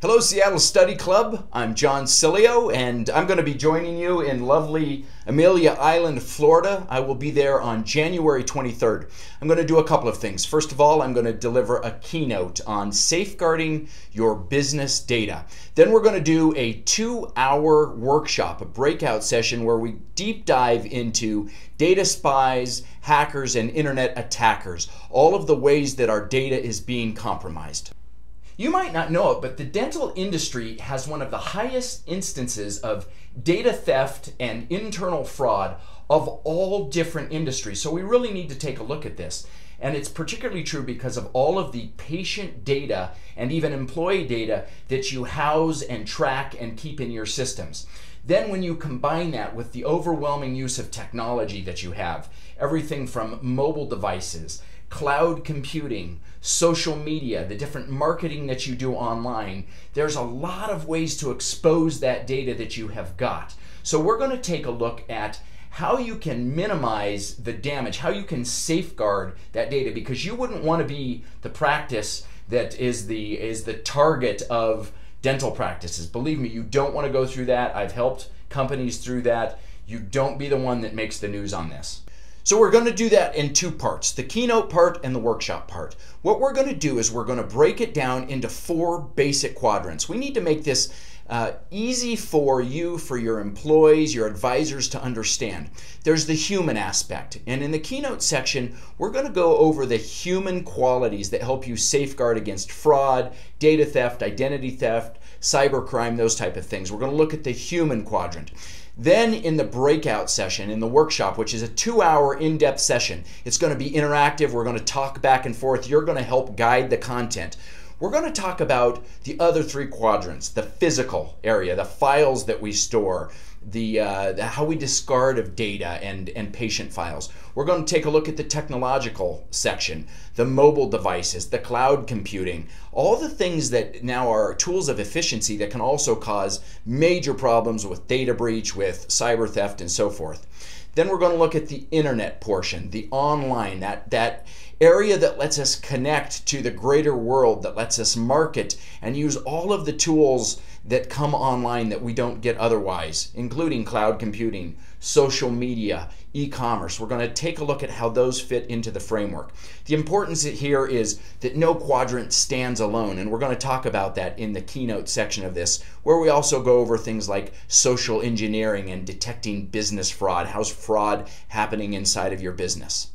Hello, Seattle Study Club. I'm John Cilio, and I'm going to be joining you in lovely Amelia Island, Florida. I will be there on January 23rd. I'm going to do a couple of things. First of all, I'm going to deliver a keynote on safeguarding your business data. Then we're going to do a 2-hour workshop, a breakout session where we deep dive into data spies, hackers, and internet attackers, all of the ways that our data is being compromised. You might not know it, but the dental industry has one of the highest instances of data theft and internal fraud of all different industries. So we really need to take a look at this. And it's particularly true because of all of the patient data and even employee data that you house and track and keep in your systems. Then when you combine that with the overwhelming use of technology that you have, everything from mobile devices, cloud computing, social media, the different marketing that you do online, there's a lot of ways to expose that data that you have got. So we're going to take a look at how you can minimize the damage, how you can safeguard that data, because you wouldn't want to be the practice that is the target of dental practices. Believe me, you don't want to go through that. I've helped companies through that. You don't be the one that makes the news on this. So we're going to do that in two parts, the keynote part and the workshop part. What we're going to do is we're going to break it down into 4 basic quadrants. We need to make this easy for you, for your employees, your advisors to understand. There's the human aspect, and in the keynote section, we're going to go over the human qualities that help you safeguard against fraud, data theft, identity theft, cybercrime, those type of things. We're going to look at the human quadrant. Then in the breakout session, in the workshop, which is a 2-hour in-depth session, it's going to be interactive. We're going to talk back and forth. You're going to help guide the content. We're going to talk about the other 3 quadrants, the physical area, the files that we store, how we discard of data and patient files. We're going to take a look at the technological section, the mobile devices, the cloud computing, all the things that now are tools of efficiency that can also cause major problems with data breach, with cyber theft, and so forth. Then we're going to look at the internet portion, the online, that area that lets us connect to the greater world, that lets us market and use all of the tools that come online that we don't get otherwise, including cloud computing, social media, e-commerce. We're going to take a look at how those fit into the framework. The importance here is that no quadrant stands alone, and we're going to talk about that in the keynote section of this, where we also go over things like social engineering and detecting business fraud. How's fraud happening inside of your business?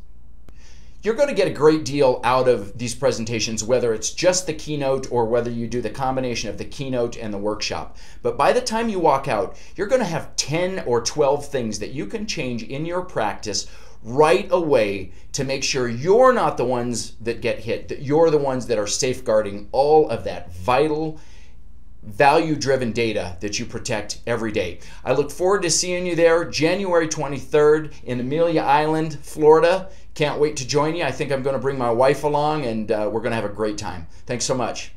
You're going to get a great deal out of these presentations, whether it's just the keynote or whether you do the combination of the keynote and the workshop. But by the time you walk out, you're going to have 10 or 12 things that you can change in your practice right away to make sure you're not the ones that get hit, that you're the ones that are safeguarding all of that vital, value-driven data that you protect every day. I look forward to seeing you there January 23rd in Amelia Island, Florida. Can't wait to join you. I think I'm going to bring my wife along, and we're going to have a great time. Thanks so much.